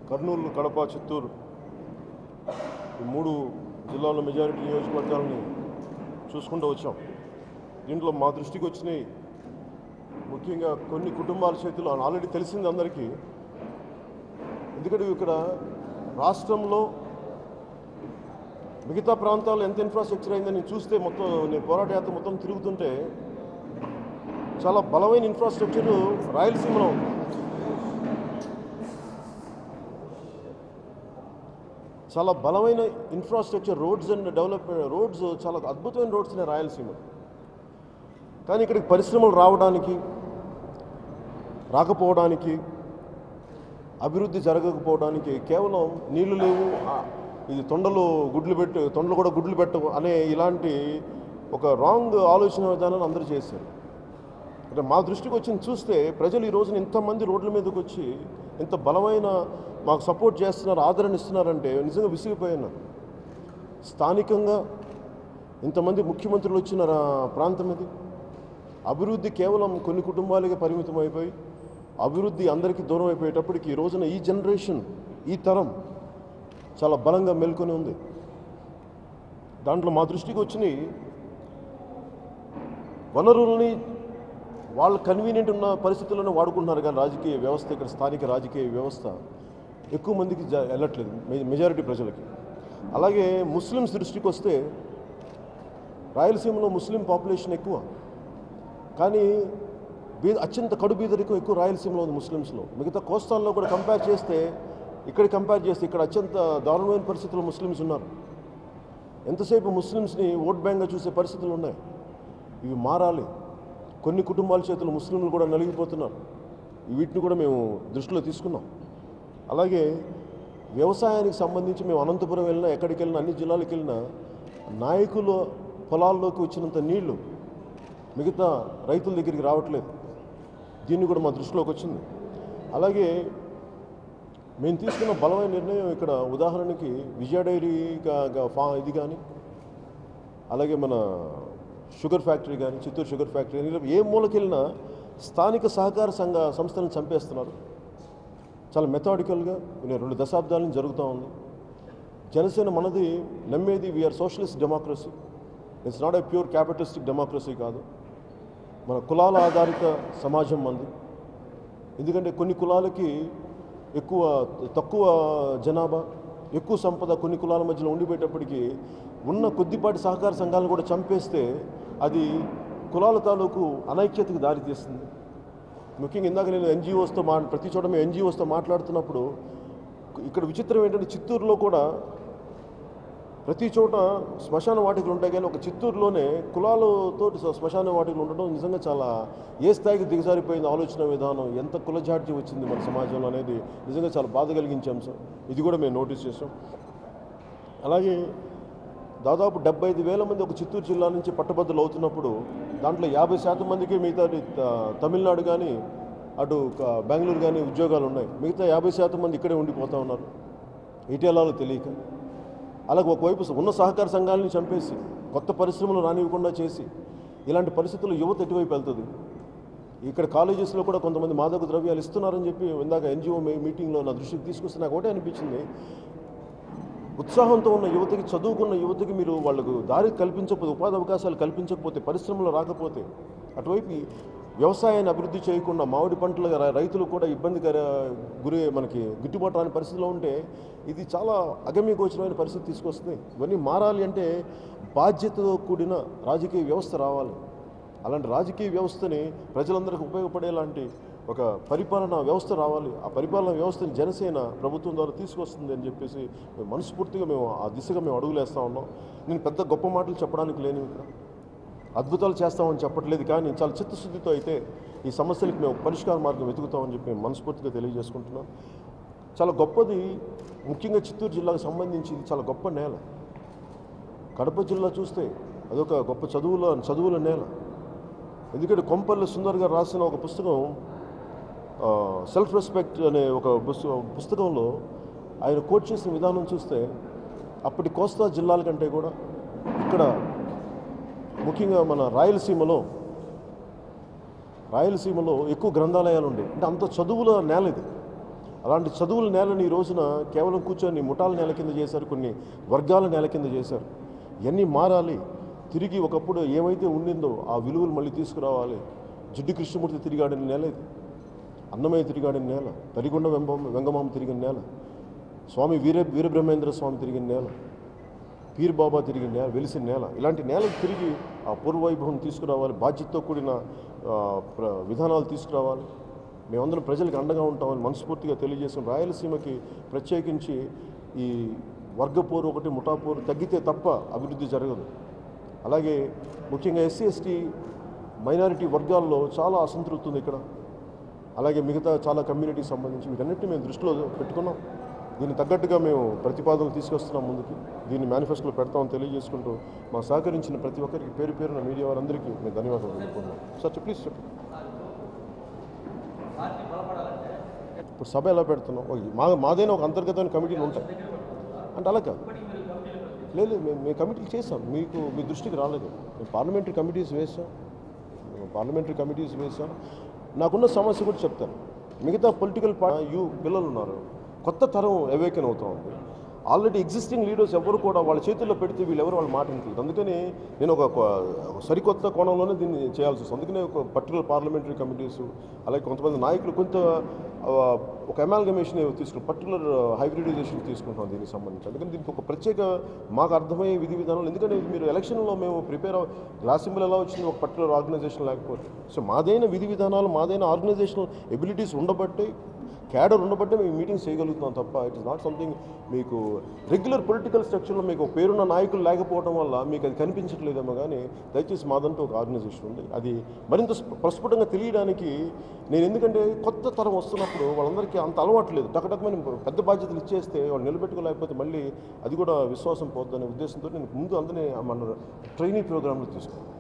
కర్నూలు, కడప, చిత్తూరు ఈ 3 జిల్లాల మెజారిటీ నియోజకవర్గాలని చూసుకుంటూ వచ్చాం. దీంట్లో మా దృష్టికి వచ్చినాయి ముఖ్యంగా కొన్ని కుటుంబాల చేతిలో ఆల్రెడీ తెలిసింది అందరికీ. ఎందుకంటే ఇక్కడ రాష్ట్రంలో మిగతా ప్రాంతాల్లో ఎంత ఇన్ఫ్రాస్ట్రక్చర్ అయిందని చూస్తే మొత్తం నేను పోరాట యాత్ర మొత్తం తిరుగుతుంటే చాలా బలమైన ఇన్ఫ్రాస్ట్రక్చర్ రాయలసీమలో ఉంది. చాలా బలమైన infrastructure, roads and development, roads చాలా అద్భుతమైన రోడ్స్ ఉన్నాయి రాయలసీమ. కానీ ఇక్కడికి పరిశ్రమలు రావడానికి, రాకపోవడానికి, అభివృద్ధి జరగకపోవడానికి కేవలం నీళ్లు లేవు, ఇది తొండలు కూడా గుడ్లు పెట్టవు అనే ఇలాంటి ఒక రాంగ్ ఆలోచన విధానాన్ని అందరూ చేశారు. అంటే మా దృష్టికి వచ్చింది చూస్తే ప్రజలు ఈ రోజున ఇంతమంది రోడ్ల మీదకి వచ్చి ఇంత బలమైన మాకు సపోర్ట్ చేస్తున్నారు, ఆదరణ ఇస్తున్నారంటే నిజంగా విసిగిపోయినారు. స్థానికంగా ఇంతమంది ముఖ్యమంత్రులు వచ్చిన ప్రాంతం ఇది. అభివృద్ధి కేవలం కొన్ని కుటుంబాలకే పరిమితం అయిపోయి అభివృద్ధి అందరికీ దూరం అయిపోయేటప్పటికి ఈ రోజున ఈ జనరేషన్, ఈ తరం చాలా బలంగా మేల్కొని ఉంది. దాంట్లో మా దృష్టికి వచ్చినాయి వనరుల్ని వాళ్ళ కన్వీనియంట్ ఉన్న పరిస్థితుల్లోనే వాడుకుంటున్నారు. కానీ రాజకీయ వ్యవస్థ, ఇక్కడ స్థానిక రాజకీయ వ్యవస్థ ఎక్కువ మందికి వెళ్ళట్లేదు, మెజారిటీ ప్రజలకి. అలాగే ముస్లిమ్స్ దృష్టికి వస్తే రాయలసీమలో ముస్లిం పాపులేషన్ ఎక్కువ, కానీ అత్యంత కడుబీదరికం ఎక్కువ రాయలసీమలో ఉంది ముస్లిమ్స్లో. మిగతా కోస్తాల్లో కూడా కంపేర్ చేస్తే ఇక్కడ అత్యంత దారుణమైన పరిస్థితుల్లో ముస్లిమ్స్ ఉన్నారు. ఎంతసేపు ముస్లిమ్స్ని ఓట్ బ్యాంక్గా చూసే పరిస్థితులు ఉన్నాయి. ఇవి మారాలి. కొన్ని కుటుంబాల చేతులు ముస్లింలు కూడా నలిగిపోతున్నారు. వీటిని కూడా మేము దృష్టిలో తీసుకున్నాం. అలాగే వ్యవసాయానికి సంబంధించి మేము అనంతపురం వెళ్ళినా, ఎక్కడికి వెళ్ళినా, అన్ని జిల్లాలకు వెళ్ళినా నాయకుల పొలాల్లోకి వచ్చినంత నీళ్లు మిగతా రైతుల దగ్గరికి రావట్లేదు. దీన్ని కూడా మా దృష్టిలోకి వచ్చింది. అలాగే మేము తీసుకున్న బలమైన నిర్ణయం ఇక్కడ ఉదాహరణకి విజయ డైరీ ఇది కానీ, అలాగే మన షుగర్ ఫ్యాక్టరీ కానీ, చిత్తూరు షుగర్ ఫ్యాక్టరీ కానీ, ఏ మూలకెళ్ళినా స్థానిక సహకార సంస్థలను చంపేస్తున్నారు. చాలా మెథాడికల్గా 2 దశాబ్దాల నుంచి జరుగుతూ ఉంది. జనసేన మనది నమ్మేది we are socialist democracy. It's not a pure capitalistic democracy కాదు. మన కులాల ఆధారిత సమాజం మంది. ఎందుకంటే కొన్ని కులాలకి తక్కువ జనాభా, ఎక్కువ సంపద కొన్ని కులాల మధ్యలో ఉండిపోయేటప్పటికీ ఉన్న కొద్దిపాటి సహకార సంఘాలను కూడా చంపేస్తే అది కులాల తాలూకు అనైక్యతకు దారితీస్తుంది. ముఖ్యంగా ఇందాక నేను ఎన్జిఓస్తో ప్రతి చోట మేము ఎన్జిఓస్తో మాట్లాడుతున్నప్పుడు ఇక్కడ విచిత్రం ఏంటంటే చిత్తూరులో కూడా ప్రతి చోట శ్మశాన వాటికలు ఉంటాయి, కానీ ఒక చిత్తూరులోనే కులాలతో శ్మశాన వాటికలు ఉండడం నిజంగా చాలా ఏ స్థాయికి దిగజారిపోయింది ఆలోచన విధానం, ఎంత కులజాడ్యం వచ్చింది మన సమాజంలో అనేది నిజంగా చాలా బాధ కలిగించే అంశం. ఇది కూడా మేము నోటీస్ చేసాం. అలాగే దాదాపు 75,000 మంది ఒక చిత్తూరు జిల్లా నుంచి పట్టభద్రులు అవుతున్నప్పుడు దాంట్లో 50% మందికి మిగతా తమిళనాడు కానీ అటు బెంగళూరు కానీ ఉద్యోగాలు ఉన్నాయి. మిగతా 50% మంది ఇక్కడే ఉండిపోతూ ఉన్నారు, ఎటెలాలో తెలియక. అలాగే ఒకవైపు ఉన్న సహకార సంఘాలని చంపేసి కొత్త పరిశ్రమలు రానివ్వకుండా చేసి ఇలాంటి పరిస్థితుల్లో యువత ఎటువైపు వెళ్తుంది? ఇక్కడ కాలేజెస్లో కూడా కొంతమంది మాదక ద్రవ్యాలు ఇస్తున్నారని చెప్పి ఇందాక ఎన్జిఓ మీటింగ్లో నా దృష్టికి తీసుకొస్తే నాకు ఒకటే అనిపించింది, ఉత్సాహంతో ఉన్న యువతకి, చదువుకున్న యువతకి మీరు వాళ్ళకు దారి కల్పించకపోతే, ఉపాధి అవకాశాలు కల్పించకపోతే, పరిశ్రమలు రాకపోతే, అటువైపు వ్యవసాయాన్ని అభివృద్ధి చేయకుండా మామిడి పంటల రైతులు కూడా మనకి గిట్టుబాటు రాని పరిస్థితిలో ఉంటే ఇది చాలా అగమ్యగోచరమైన పరిస్థితి తీసుకొస్తుంది. ఇవన్నీ మారాలి అంటే బాధ్యతతో కూడిన రాజకీయ వ్యవస్థ రావాలి. అలాంటి రాజకీయ వ్యవస్థని ప్రజలందరికీ ఉపయోగపడేలాంటి ఒక పరిపాలనా వ్యవస్థ రావాలి. ఆ పరిపాలనా వ్యవస్థని జనసేన ప్రభుత్వం ద్వారా తీసుకొస్తుంది అని చెప్పేసి మనస్ఫూర్తిగా మేము ఆ దిశగా మేము అడుగులేస్తూ ఉన్నాం. నేను పెద్ద గొప్ప మాటలు చెప్పడానికి లేని ఇక్కడ అద్భుతాలు చేస్తామని చెప్పట్లేదు, కానీ చాలా చిత్తశుద్ధితో అయితే ఈ సమస్యలకు మేము పరిష్కార మార్గం వెతుకుతామని చెప్పి మేము మనస్ఫూర్తిగా తెలియజేసుకుంటున్నాం. చాలా గొప్పది, ముఖ్యంగా చిత్తూరు జిల్లాకు సంబంధించి ఇది చాలా గొప్ప నేల. కడప జిల్లా చూస్తే అదొక గొప్ప చదువుల నేల. ఎందుకంటే కొంపల్లి సుందర్ గారు రాసిన ఒక పుస్తకం సెల్ఫ్ రెస్పెక్ట్ అనే ఒక పుస్తకంలో ఆయన కోట్ చేసిన విధానం చూస్తే అప్పటి కోస్తా జిల్లాల కంటే కూడా ఇక్కడ ముఖ్యంగా మన రాయలసీమలో ఎక్కువ గ్రంథాలయాలు ఉండేవి. అంటే అంత చదువుల నేల ఇది. అలాంటి చదువుల నేలని ఈ రోజున కేవలం కూర్చొని ముఠాల నేల కింద చేశారు, కొన్ని వర్గాల నేల కింద చేశారు. ఇవన్నీ మారాలి. తిరిగి ఒకప్పుడు ఏమైతే ఉండిందో ఆ విలువలు మళ్ళీ తీసుకురావాలి. జిడ్డు కృష్ణమూర్తి తిరిగాడిన నేల ఇది, అన్నమయ్య తిరిగాడిన నేల, తరిగొండ వెంగమామ తిరిగిన నేల, స్వామి వీరబ్రహ్మేంద్ర స్వామి తిరిగిన నేల, పీర్ బాబా తిరిగిన నేల, వెలిసిన నేల. ఇలాంటి నేలకు తిరిగి ఆ పూర్వవైభవం తీసుకురావాలి. బాధ్యతతో కూడిన విధానాలు తీసుకురావాలి. మేమందరం ప్రజలకు అండగా ఉంటామని మనస్ఫూర్తిగా తెలియజేసాం. రాయలసీమకి ప్రత్యేకించి ఈ వర్గపోరు ఒకటి ముఠాపోరు తగ్గితే తప్ప అభివృద్ధి జరగదు. అలాగే ముఖ్యంగా ఎస్సీ ఎస్టీ మైనారిటీ వర్గాల్లో చాలా అసంతృప్తి ఉంది ఇక్కడ. అలాగే మిగతా చాలా కమ్యూనిటీకి సంబంధించి వీటన్నిటిని మేము దృష్టిలో పెట్టుకున్నాం. దీన్ని తగ్గట్టుగా మేము ప్రతిపాదనలు తీసుకొస్తున్నాం ముందుకి. దీన్ని మేనిఫెస్టోలో పెడతామని తెలియజేసుకుంటూ మా సహకరించిన ప్రతి ఒక్కరికి పేరు పేరున మీడియా వారందరికీ మేము ధన్యవాదాలు తెలుపుకుంటున్నాం. సార్ ప్లీజ్ చెప్పండి. ఇప్పుడు సభ ఎలా పెడుతున్నాం? మాదైనా ఒక అంతర్గతమైన కమిటీలు ఉంటాయి అంటే అలా కాదు. లేదు, మేము కమిటీలు చేసాం, మీ దృష్టికి రాలేదు. మేము పార్లమెంటరీ కమిటీస్ వేసాం. నాకున్న సమస్య కూడా చెప్తాను. మిగతా పొలిటికల్ పిల్లలు ఉన్నారు, కొత్త తరం అవేకెన్ అవుతూ ఉంది. ఆల్రెడీ ఎగ్జిస్టింగ్ లీడర్స్ ఎవరు కూడా వాళ్ళ చేతుల్లో పెడితే వీళ్ళెవరు వాళ్ళ మాట వింటలేదు. అందుకని నేను ఒక సరికొత్త కోణంలోనే దీన్ని చేయాల్సి వస్తుంది. అందుకనే ఒక పర్టికులర్ పార్లమెంటరీ కమిటీస్, అలాగే కొంతమంది నాయకులు ఒక అమాల్గమేషన్ తీసుకుని పర్టికులర్ హైబ్రిడైజేషన్ తీసుకుంటాం దీనికి సంబంధించి. అందుకని దీనికి ఒక ప్రత్యేక మాకు అర్థమయ్యే విధి విధానాలు. ఎందుకంటే మీరు ఎలక్షన్లో మేము గ్లాస్ సింబల్ ఎలా వచ్చింది, ఒక పర్టికులర్ ఆర్గనైజేషన్ లేకపోతే. సో మాదైన విధి విధానాలు, మాదైన ఆర్గనైజేషనల్ ఎబిలిటీస్ ఉండబట్టే, క్యాడర్ ఉండబట్టే మేము మీటింగ్స్ చేయగలుగుతున్నాం తప్ప ఇట్ ఇస్ నాట్ సంథింగ్ మీకు రెగ్యులర్ పొలిటికల్ స్ట్రక్చర్లో మీకు పేరున్న నాయకులు లేకపోవడం వల్ల మీకు అది కనిపించట్లేదేమో. కానీ దయచేసి మాదంటూ ఒక ఆర్గనైజేషన్ ఉంది. అది మరింత ప్రస్ఫుటంగా తెలియడానికి నేను, ఎందుకంటే కొత్త తరం వస్తున్నప్పుడు వాళ్ళందరికీ అంత అలవాటు లేదు. టకటకమైన పెద్ద బాధ్యతలు ఇచ్చేస్తే వాళ్ళు నిలబెట్టుకోలేకపోతే మళ్ళీ అది కూడా విశ్వాసం పోద్దనే ఉద్దేశంతో నేను ముందు అందరినీ మన ట్రైనింగ్ ప్రోగ్రాంలో తీసుకున్నాను.